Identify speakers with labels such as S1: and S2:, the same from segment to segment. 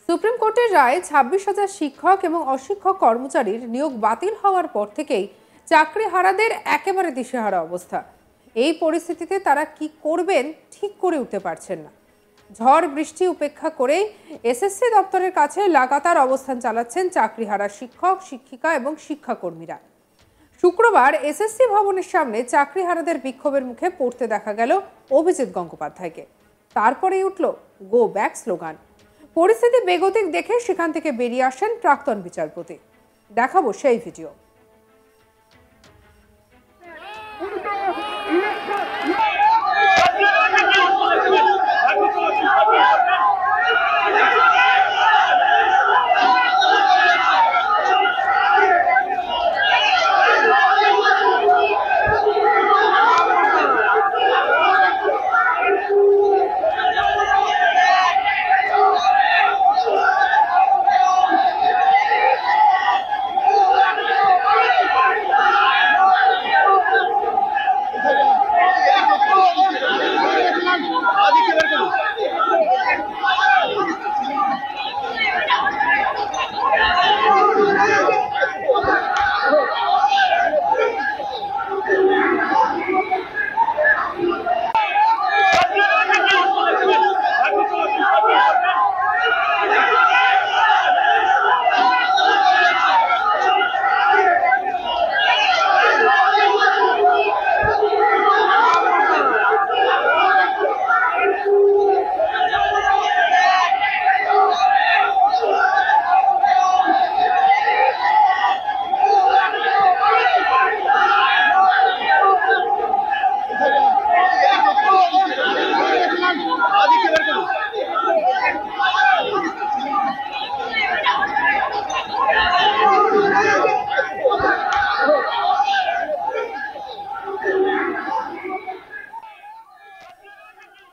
S1: Supreme কোর্টের রায়ে 26,000 শিক্ষক এবং অশিক্ষক কর্মচারীর নিয়োগ বাতিল হওয়ার পর থেকেই চাকরিহারাদের একেবারে দিশেহারা অবস্থা। এই পরিস্থিতিতে তারা কি করবেন ঠিক করে উঠতে পারছেন না। ঝড় বৃষ্টি উপেক্ষা করে এসএসসি দপ্তরের কাছে লাগাতার অবস্থান চালাচ্ছেন চাকরিহারা শিক্ষক, শিক্ষিকা এবং শিক্ষাকর্মীরা। শুক্রবার এসএসসি ভবনের সামনে চাকরিহারাদের বিক্ষোভের মুখে পড়তে দেখা গেল অভিজিৎ গঙ্গোপাধ্যায়কে। তারপরেই উঠল গো ব্যাক স্লোগান। পরিস্থিতি বেগতিক দেখে সেখান থেকে বেরিয়ে আসেন প্রাক্তন বিচারপতি। দেখাবো সেই ভিডিও।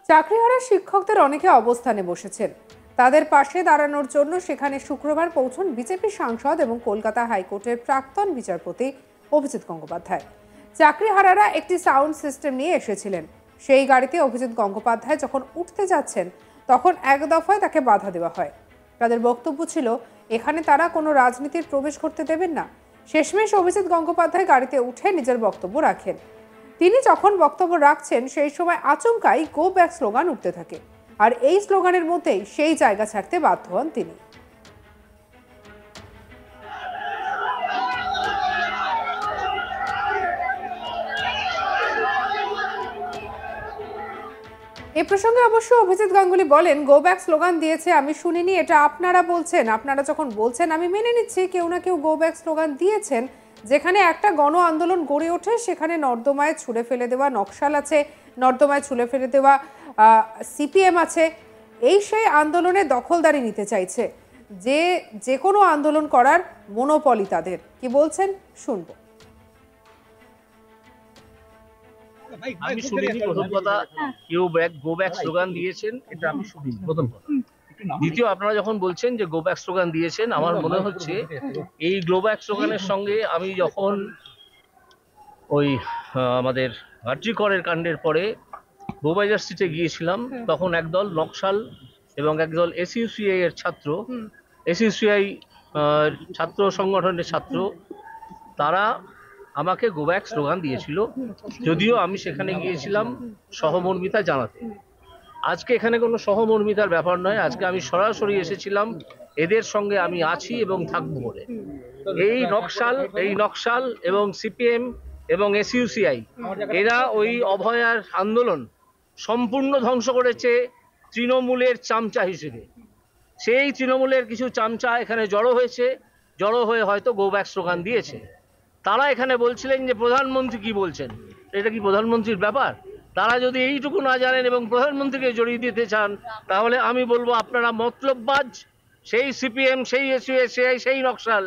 S1: চাকরিহারা শিক্ষকদের অনেকে অবস্থানে বসেছেন। তাদের পাশে দাঁড়ানোর জন্য সেখানে শুক্রবার পৌঁছন বিজেপি সাংসদ এবং কলকাতা হাইকোর্টের প্রাক্তন বিচারপতি অভিজিৎ গঙ্গোপাধ্যায়। চাকরিহারারা একটি সাউন্ড সিস্টেম নিয়ে এসেছিলেন। সেই গাড়িতে অভিজিৎ গঙ্গোপাধ্যায় যখন উঠতে যাচ্ছেন তখন এক দফায় তাকে বাধা দেওয়া হয়। তাদের বক্তব্য ছিল এখানে তারা কোনো রাজনীতির প্রবেশ করতে দেবেন না। শেষমেশ অভিজিৎ গঙ্গোপাধ্যায় গাড়িতে উঠে নিজের বক্তব্য রাখেন। তিনি যখন বক্তব্য রাখছেন সেই সময় আচমকাই গো ব্যাক স্লোগান উঠতে থাকে, আর এই স্লোগানের মধ্যেই সেই জায়গা ছাড়তে বাধ্য হন তিনি। এ প্রসঙ্গে অবশ্য অভিজিৎ গাঙ্গুলি বলেন, গো ব্যাক স্লোগান দিয়েছে আমি শুনিনি, এটা আপনারা বলছেন। আপনারা যখন বলছেন আমি মেনে নিচ্ছি কেউ না কেউ গো ব্যাক স্লোগান দিয়েছেন। যেখানে একটা গণ আন্দোলন গড়ে ওঠে সেখানে নর্দমায় ছুঁড়ে ফেলে দেওয়া নকশাল আছে, নর্দমায় ছুঁড়ে ফেলে দেওয়া সিপিএম আছে। এই সেই আন্দোলনে দখলদারি নিতে চাইছে, যে কোনো আন্দোলন করার মনোপলি তাদের। কি বলছেন শুনবো।
S2: আমি শুনিনি প্রথম কথা কেউ গো ব্যাক স্লোগান দিয়েছেন, এটা আমি শুনিনি প্রথম কথা। দ্বিতীয়, আপনারা যখন বলছেন যে গো ব্যাক স্লোগান দিয়েছেন, আমার মনে হচ্ছে এই গো ব্যাক স্লোগানের সঙ্গে আমি যখন ওই আমাদের আরজিকরের কাণ্ডের পরে বউবাজার স্ট্রিটে গিয়েছিলাম, তখন একদল নকশাল এবং একদল এসইউসিআই এর ছাত্র, এসইউসিআই ছাত্র সংগঠনের ছাত্র, তারা আমাকে গো ব্যাক স্লোগান দিয়েছিল। যদিও আমি সেখানে গিয়েছিলাম সহমর্মিতা জানাতে। আজকে এখানে কোনো সহমর্মিতার ব্যাপার নয়, আজকে আমি সরাসরি এসেছিলাম এদের সঙ্গে আমি আছি এবং থাকবো বলে। এই নকশাল এবং সিপিএম এবং এসইউসিআই এরা ওই অভয়ার আন্দোলন সম্পূর্ণ ধ্বংস করেছে তৃণমূলের চামচা হিসেবে। সেই তৃণমূলের কিছু চামচা এখানে জড়ো হয়েছে, জড়ো হয়ে হয়তো গো ব্যাক স্লোগান দিয়েছে। তারা এখানে বলছিলেন যে প্রধানমন্ত্রী কি বলছেন, এটা কি প্রধানমন্ত্রীর ব্যাপার? তারা যদি এইটুকু না জানেন এবং প্রধানমন্ত্রীকে জড়িয়ে দিতে চান, তাহলে আমি বলবো আপনারা মতলববাজ। সেই সিপিএম, সেই এসইউসিআই, সেই নকশাল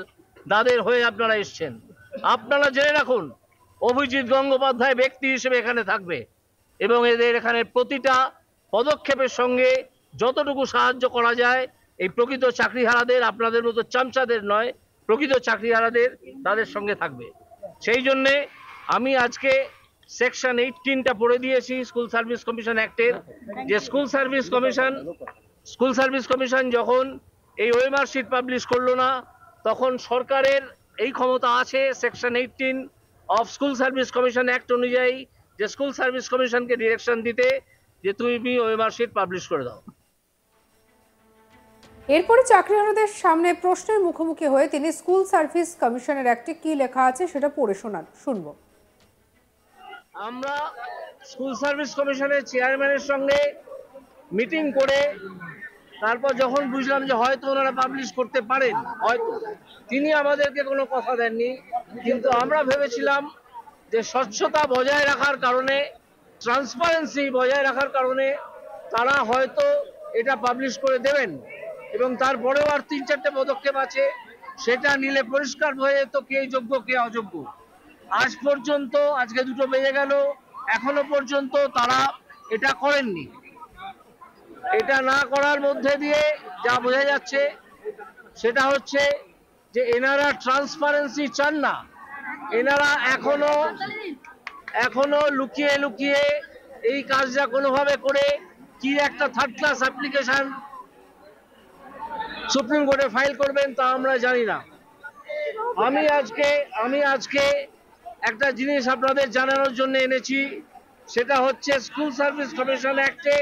S2: তাদের হয়ে আপনারা এসছেন। আপনারা জেনে রাখুন, অভিজিৎ গঙ্গোপাধ্যায় ব্যক্তি হিসেবে এখানে থাকবে এবং এদের এখানে প্রতিটা পদক্ষেপের সঙ্গে যতটুকু সাহায্য করা যায় এই প্রকৃত চাকরিহারাদের, আপনাদের মতো চামচাদের নয়, প্রকৃত চাকরিহারাদের তাদের সঙ্গে থাকবে। সেই জন্যে আমি আজকে সেকশন 18টা পড়ে দিয়েছি স্কুল সার্ভিস কমিশন অ্যাক্টের, যে স্কুল সার্ভিস কমিশন যখন এই ওএমআর শিট পাবলিশ করলো না, তখন সরকারের এই ক্ষমতা আছে section 18 of school service commission act অনুযায়ী, যে স্কুল সার্ভিস কমিশনকে ডিরেকশন দিতে যে তুমি ওএমআর শিট পাবলিশ করে দাও।
S1: এরপরে চাকরিহারাদের সামনে প্রশ্নের মুখোমুখি হয়ে তিনি স্কুল সার্ভিস কমিশনের অ্যাক্টে কি লেখা আছে সেটা পড়ে শুনবো।
S2: আমরা স্কুল সার্ভিস কমিশনের চেয়ারম্যানের সঙ্গে মিটিং করে তারপর যখন বুঝলাম যে হয়তো ওনারা পাবলিশ করতে পারেন, হয়তো তিনি আমাদেরকে কোনো কথা দেননি, কিন্তু আমরা ভেবেছিলাম যে স্বচ্ছতা বজায় রাখার কারণে, ট্রান্সপারেন্সি বজায় রাখার কারণে তারা হয়তো এটা পাবলিশ করে দেবেন, এবং তারপরেও আর 3-4টে পদক্ষেপ আছে, সেটা নিলে পরিষ্কার হয়ে যেত কে যোগ্য কে অযোগ্য। আজ পর্যন্ত, আজকে 2টো বেজে গেল, এখনো পর্যন্ত তারা এটা করেননি। এটা না করার মধ্যে দিয়ে যা বোঝা যাচ্ছে সেটা হচ্ছে যে এনারা ট্রান্সপারেন্সি চান না, এনারা এখনো লুকিয়ে লুকিয়ে এই কাজটা কোনোভাবে করে কি একটা থার্ড ক্লাস অ্যাপ্লিকেশন সুপ্রিম কোর্টে ফাইল করবেন তা আমরা জানি না। আমি আজকে একটা জিনিস আপনাদের জানানোর জন্য এনেছি, সেটা হচ্ছে স্কুল সার্ভিস কমিশন অ্যাক্টে,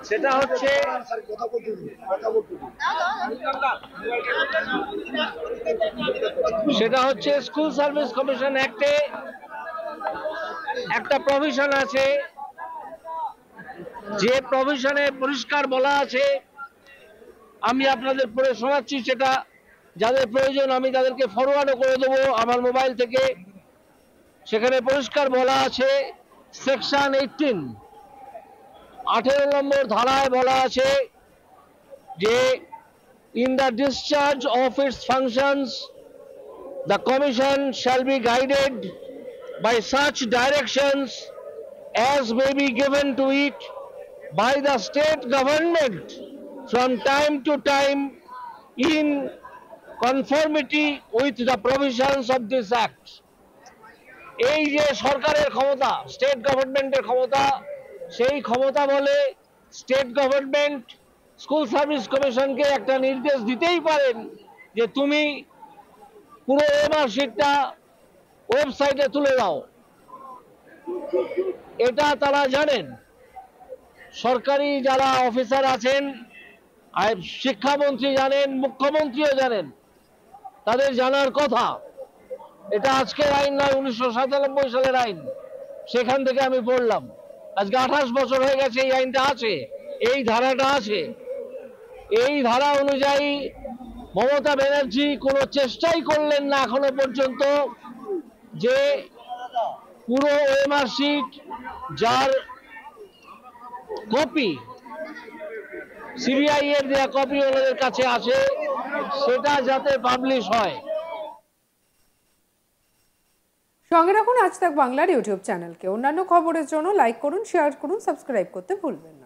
S2: সেটা হচ্ছে স্কুল সার্ভিস কমিশন অ্যাক্টে একটা প্রভিশন আছে, যে প্রভিশনে পরিষ্কার বলা আছে, আমি আপনাদের পড়ে শোনাচ্ছি, সেটা যাদের প্রয়োজন আমি তাদেরকে ফরওয়ার্ডও করে দেবো আমার মোবাইল থেকে। সেখানে পরিষ্কার বলা আছে, সেকশন 18 নম্বর ধারায় বলা আছে যে in the discharge of its functions the commission shall be guided by such directions as may be given to it by the state government from time to time in conformity with the provisions of this act. এই যে সরকারের ক্ষমতা, state গভর্নমেন্টের ক্ষমতা, সেই ক্ষমতা বলে state government school service কমিশনকে একটা নির্দেশ দিতেই পারেন যে তুমি পুরো ওএমআর শিটটা ওয়েবসাইটে তুলে দাও। এটা তারা জানেন, সরকারি যারা অফিসার আছেন, শিক্ষামন্ত্রী জানেন, মুখ্যমন্ত্রীও জানেন, তাদের জানার কথা। এটা আজকের আইন নয়, 1997 সালের আইন। সেখান থেকে আমি পড়লাম, আজকে 28 বছর হয়ে গেছে এই আইনটা আছে, এই ধারাটা আছে। এই ধারা অনুযায়ী মমতা ব্যানার্জি কোনো চেষ্টাই করলেন না এখনো পর্যন্ত যে পুরো ওএমআর শিট, যার কপি সিবিআই এর দেওয়া কপি ওনাদের কাছে আছে, সেটা যাতে পাবলিশ হয়।
S1: সঙ্গে রাখুন আজ তাক বাংলার ইউটিউব চ্যানেলকে। অন্যান্য খবরের জন্য লাইক করুন, শেয়ার করুন, সাবস্ক্রাইব করতে ভুলবেন না।